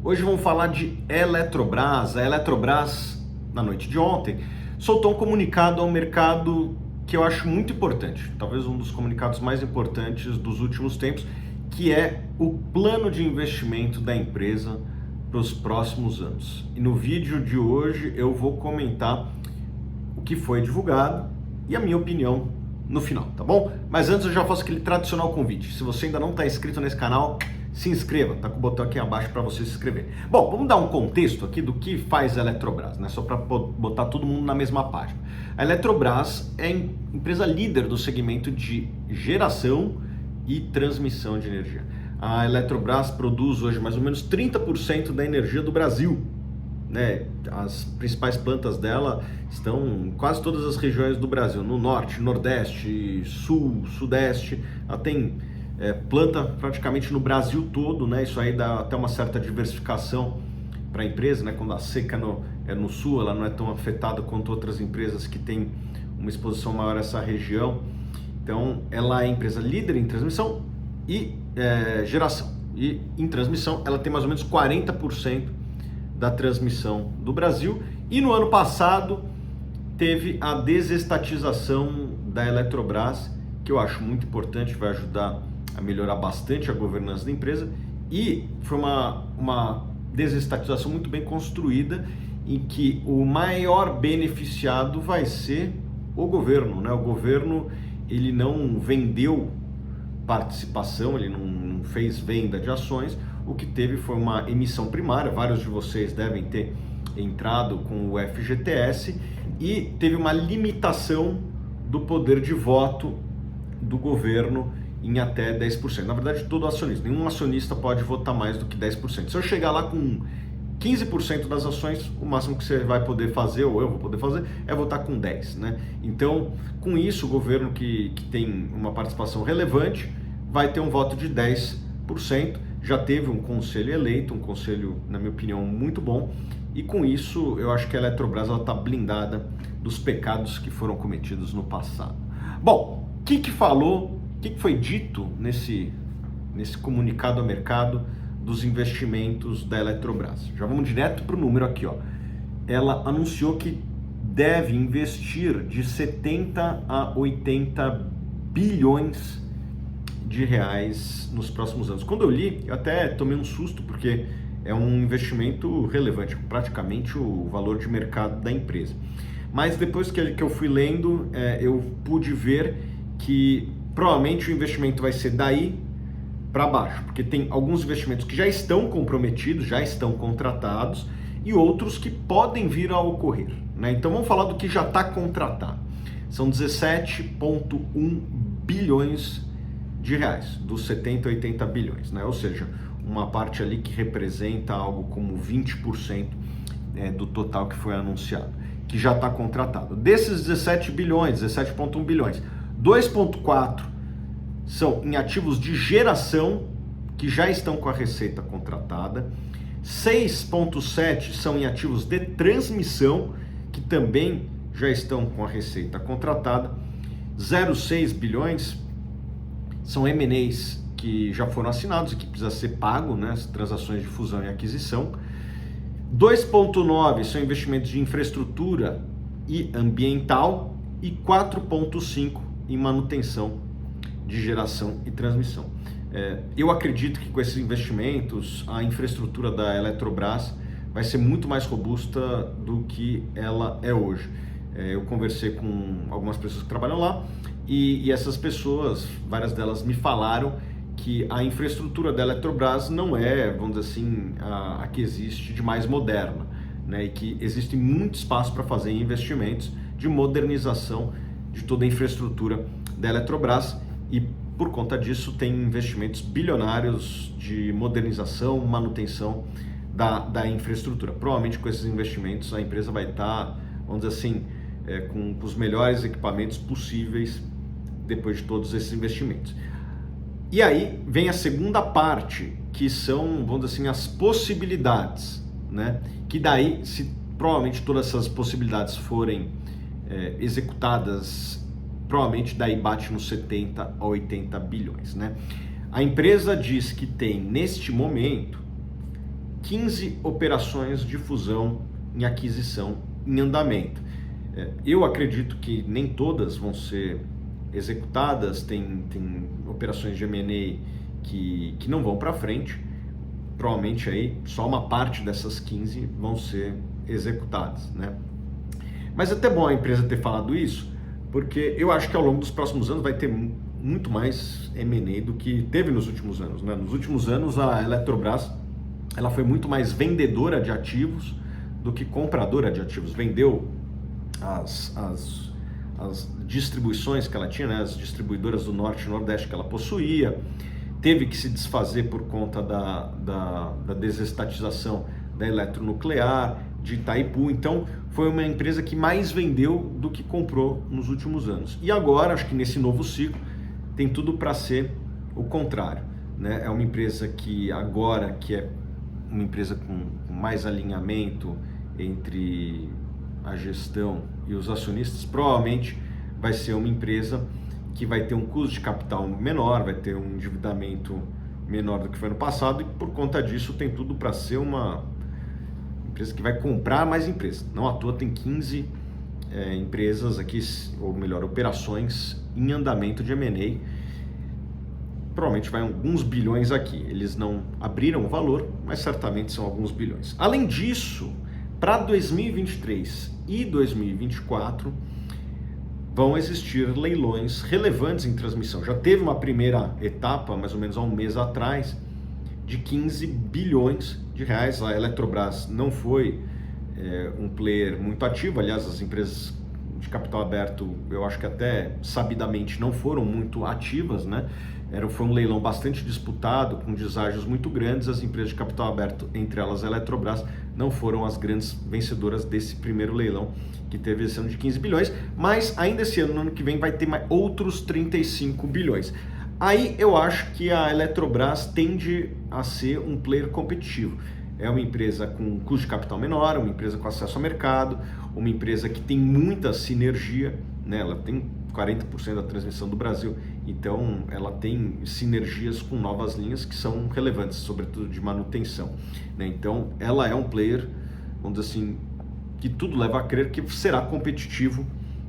Hoje vamos falar de Eletrobras. A Eletrobras, na noite de ontem, soltou um comunicado ao mercado que eu acho muito importante, talvez um dos comunicados mais importantes dos últimos tempos, que é o plano de investimento da empresa para os próximos anos. E no vídeo de hoje eu vou comentar o que foi divulgado e a minha opinião no final, tá bom? Mas antes eu já faço aquele tradicional convite. Se você ainda não está inscrito nesse canal, se inscreva, tá com o botão aqui abaixo para você se inscrever. Bom, vamos dar um contexto aqui do que faz a Eletrobras, né? Só para botar todo mundo na mesma página. A Eletrobras é a empresa líder do segmento de geração e transmissão de energia. A Eletrobras produz hoje mais ou menos 30% da energia do Brasil, né? As principais plantas dela estão em quase todas as regiões do Brasil, no norte, nordeste, sul, sudeste. Ela tem planta praticamente no Brasil todo, né? Isso aí dá até uma certa diversificação para a empresa, né? Quando a seca no sul, ela não é tão afetada quanto outras empresas que têm uma exposição maior a essa região. Então, ela é a empresa líder em transmissão e geração. E em transmissão, ela tem mais ou menos 40% da transmissão do Brasil. E no ano passado, teve a desestatização da Eletrobras, que eu acho muito importante, vai ajudar a melhorar bastante a governança da empresa, e foi uma desestatização muito bem construída, em que o maior beneficiado vai ser o governo, né? O governo, ele não vendeu participação, ele não fez venda de ações, o que teve foi uma emissão primária. Vários de vocês devem ter entrado com o FGTS, e teve uma limitação do poder de voto do governo em até 10%. Na verdade, todo acionista, nenhum acionista pode votar mais do que 10%. Se eu chegar lá com 15% das ações, o máximo que você vai poder fazer, ou eu vou poder fazer, é votar com 10%, né? Então, com isso, o governo que tem uma participação relevante vai ter um voto de 10%. Já teve um conselho eleito, um conselho, na minha opinião, muito bom, e com isso eu acho que a Eletrobras está blindada dos pecados que foram cometidos no passado. Bom, o que foi dito nesse comunicado ao mercado dos investimentos da Eletrobras? Já vamos direto para o número aqui, ó. Ela anunciou que deve investir de 70 a 80 bilhões de reais nos próximos anos. Quando eu li, eu até tomei um susto, porque é um investimento relevante, praticamente o valor de mercado da empresa. Mas depois que eu fui lendo, eu pude ver que provavelmente o investimento vai ser daí para baixo, porque tem alguns investimentos que já estão comprometidos, já estão contratados, e outros que podem vir a ocorrer, né? Então vamos falar do que já está contratado. São 17,1 bilhões de reais, dos 70 a 80 bilhões, né? Ou seja, uma parte ali que representa algo como 20% do total que foi anunciado, que já está contratado. Desses 17 bilhões, 17,1 bilhões, 2,4 são em ativos de geração, que já estão com a receita contratada, 6,7 são em ativos de transmissão, que também já estão com a receita contratada, 0,6 bilhões são M&As que já foram assinados e que precisa ser pago, né, as transações de fusão e aquisição, 2,9 são investimentos de infraestrutura e ambiental, e 4,5 em manutenção de geração e transmissão. Eu acredito que com esses investimentos a infraestrutura da Eletrobras vai ser muito mais robusta do que ela é hoje. Eu conversei com algumas pessoas que trabalham lá, e essas pessoas, várias delas me falaram que a infraestrutura da Eletrobras não é, vamos dizer assim, a que existe de mais moderna, né? E que existe muito espaço para fazer investimentos de modernização de toda a infraestrutura da Eletrobras, e por conta disso tem investimentos bilionários de modernização, manutenção da infraestrutura. Provavelmente com esses investimentos a empresa vai estar, vamos dizer assim, com os melhores equipamentos possíveis depois de todos esses investimentos. E aí vem a segunda parte, que são, vamos dizer assim, as possibilidades, né? Que daí, se provavelmente todas essas possibilidades forem executadas, provavelmente daí bate nos 70 a 80 bilhões, né? A empresa diz que tem, neste momento, 15 operações de fusão em aquisição em andamento. Eu acredito que nem todas vão ser executadas, tem operações de M&A que não vão para frente, provavelmente aí só uma parte dessas 15 vão ser executadas, né? Mas é até bom a empresa ter falado isso, porque eu acho que ao longo dos próximos anos vai ter muito mais M&A do que teve nos últimos anos, né? Nos últimos anos a Eletrobras ela foi muito mais vendedora de ativos do que compradora de ativos. Vendeu as distribuições que ela tinha, né? As distribuidoras do Norte e Nordeste que ela possuía, teve que se desfazer por conta da desestatização da Eletronuclear, de Itaipu. Então foi uma empresa que mais vendeu do que comprou nos últimos anos. E agora, acho que nesse novo ciclo, tem tudo para ser o contrário, né? É uma empresa que agora, que é uma empresa com mais alinhamento entre a gestão e os acionistas, provavelmente vai ser uma empresa que vai ter um custo de capital menor, vai ter um endividamento menor do que foi no passado, e por conta disso tem tudo para ser uma empresa que vai comprar mais empresas. Não à toa tem 15 empresas aqui, ou melhor, operações em andamento de M&A. Provavelmente vai alguns bilhões aqui. Eles não abriram o valor, mas certamente são alguns bilhões. Além disso, para 2023 e 2024, vão existir leilões relevantes em transmissão. Já teve uma primeira etapa, mais ou menos há um mês atrás, de 15 bilhões de reais. A Eletrobras não foi um player muito ativo, aliás, as empresas de capital aberto, eu acho que até sabidamente não foram muito ativas, né? Foi um leilão bastante disputado, com deságios muito grandes. As empresas de capital aberto, entre elas a Eletrobras, não foram as grandes vencedoras desse primeiro leilão, que teve esse ano de 15 bilhões, mas ainda esse ano, no ano que vem, vai ter mais outros 35 bilhões. Aí eu acho que a Eletrobras tende a ser um player competitivo. É uma empresa com custo de capital menor, uma empresa com acesso ao mercado, uma empresa que tem muita sinergia, né? Ela tem 40% da transmissão do Brasil, então ela tem sinergias com novas linhas que são relevantes, sobretudo de manutenção, né? Então ela é um player, vamos dizer assim, que tudo leva a crer que será competitivo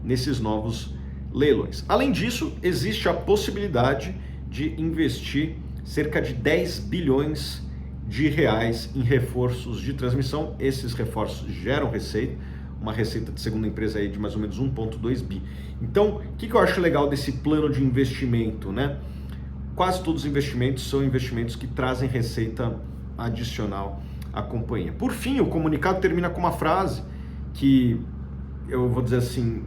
nesses novos leilões. Além disso, existe a possibilidade de investir cerca de 10 bilhões de reais em reforços de transmissão. Esses reforços geram receita, uma receita de segunda empresa aí de mais ou menos 1,2 bi. Então, o que eu acho legal desse plano de investimento, né? Quase todos os investimentos são investimentos que trazem receita adicional à companhia. Por fim, o comunicado termina com uma frase que eu vou dizer assim,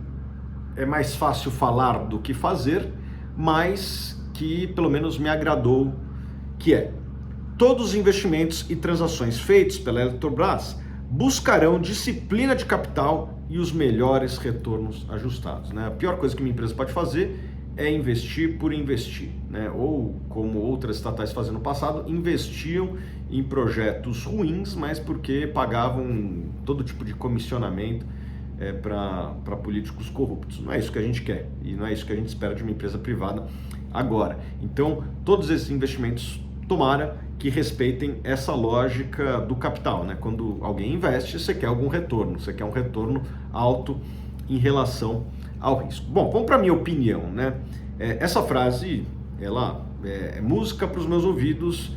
é mais fácil falar do que fazer, mas que pelo menos me agradou, que é: todos os investimentos e transações feitos pela Eletrobras buscarão disciplina de capital e os melhores retornos ajustados, né? A pior coisa que uma empresa pode fazer é investir por investir, né? Ou, como outras estatais faziam no passado, investiam em projetos ruins, mas porque pagavam todo tipo de comissionamento para políticos corruptos. Não é isso que a gente quer e não é isso que a gente espera de uma empresa privada agora. Então, todos esses investimentos, tomara que respeitem essa lógica do capital, né? Quando alguém investe, você quer algum retorno, você quer um retorno alto em relação ao risco. Bom, vamos para a minha opinião, né? Essa frase, ela é música para os meus ouvidos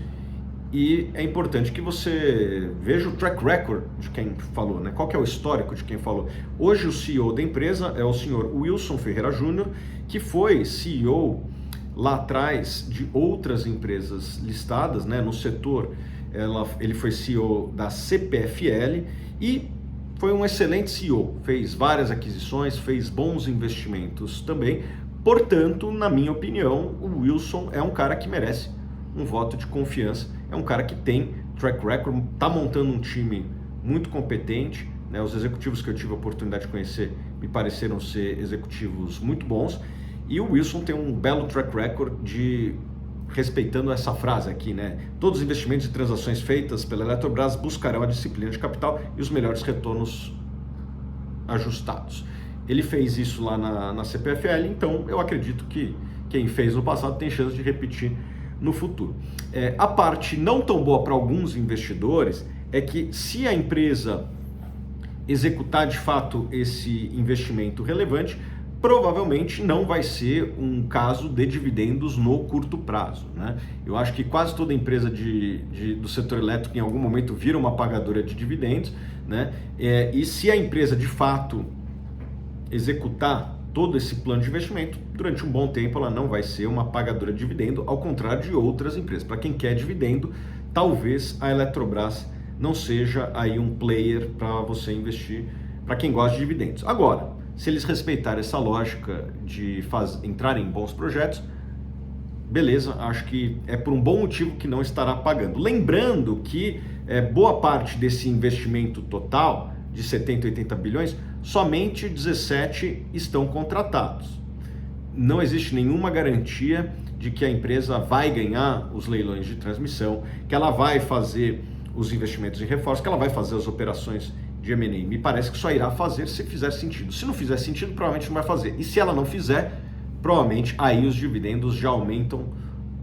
e é importante que você veja o track record de quem falou, né? Qual que é o histórico de quem falou. Hoje o CEO da empresa é o senhor Wilson Ferreira Júnior, que foi CEO lá atrás de outras empresas listadas, né, no setor. Ele foi CEO da CPFL e foi um excelente CEO, fez várias aquisições, fez bons investimentos também. Portanto, na minha opinião, o Wilson é um cara que merece um voto de confiança, é um cara que tem track record, está montando um time muito competente, né? Os executivos que eu tive a oportunidade de conhecer me pareceram ser executivos muito bons. E o Wilson tem um belo track record de, respeitando essa frase aqui, né? Todos os investimentos e transações feitas pela Eletrobras buscarão a disciplina de capital e os melhores retornos ajustados. Ele fez isso lá na CPFL, então eu acredito que quem fez no passado tem chance de repetir no futuro. A parte não tão boa para alguns investidores é que se a empresa executar de fato esse investimento relevante, provavelmente não vai ser um caso de dividendos no curto prazo, né? Eu acho que quase toda empresa do setor elétrico em algum momento vira uma pagadora de dividendos, né? E se a empresa de fato executar todo esse plano de investimento, durante um bom tempo ela não vai ser uma pagadora de dividendo, ao contrário de outras empresas. Para quem quer dividendo, talvez a Eletrobras não seja aí um player para você investir, para quem gosta de dividendos. Agora, se eles respeitarem essa lógica de entrar em bons projetos, beleza, acho que é por um bom motivo que não estará pagando. Lembrando que boa parte desse investimento total de 70, 80 bilhões, somente 17 estão contratados. Não existe nenhuma garantia de que a empresa vai ganhar os leilões de transmissão, que ela vai fazer os investimentos em reforço, que ela vai fazer as operações de M&A. Me parece que só irá fazer se fizer sentido. Se não fizer sentido, provavelmente não vai fazer. E se ela não fizer, provavelmente aí os dividendos já aumentam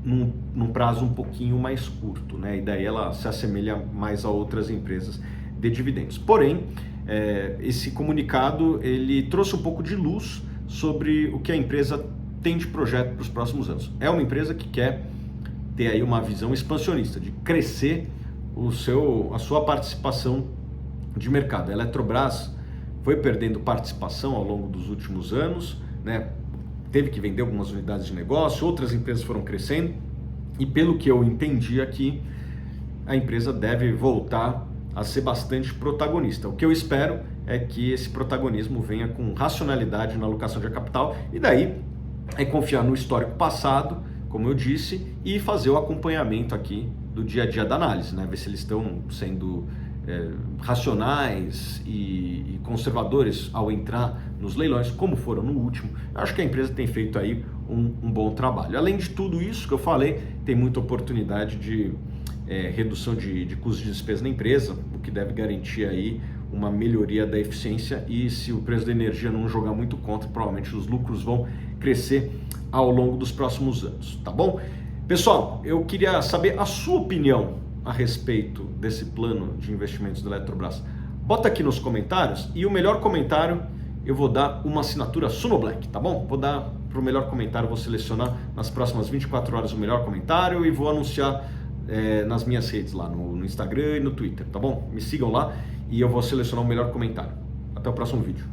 num prazo um pouquinho mais curto, né? E daí ela se assemelha mais a outras empresas de dividendos. Porém, esse comunicado ele trouxe um pouco de luz sobre o que a empresa tem de projeto para os próximos anos. É uma empresa que quer ter aí uma visão expansionista, de crescer a sua participação de mercado. A Eletrobras foi perdendo participação ao longo dos últimos anos, né? Teve que vender algumas unidades de negócio, outras empresas foram crescendo e pelo que eu entendi aqui, a empresa deve voltar a ser bastante protagonista. O que eu espero é que esse protagonismo venha com racionalidade na alocação de capital e daí é confiar no histórico passado, como eu disse, e fazer o acompanhamento aqui do dia a dia da análise, né? Ver se eles estão sendo racionais e conservadores ao entrar nos leilões, como foram no último. Eu acho que a empresa tem feito aí um bom trabalho. Além de tudo isso que eu falei, tem muita oportunidade de redução de custos de despesa na empresa, o que deve garantir aí uma melhoria da eficiência e se o preço da energia não jogar muito contra, provavelmente os lucros vão crescer ao longo dos próximos anos, tá bom? Pessoal, eu queria saber a sua opinião a respeito desse plano de investimentos da Eletrobras. Bota aqui nos comentários e o melhor comentário eu vou dar uma assinatura Suno Black, tá bom? Vou dar para o melhor comentário, vou selecionar nas próximas 24 horas o melhor comentário e vou anunciar nas minhas redes lá no Instagram e no Twitter, tá bom? Me sigam lá e eu vou selecionar o melhor comentário. Até o próximo vídeo.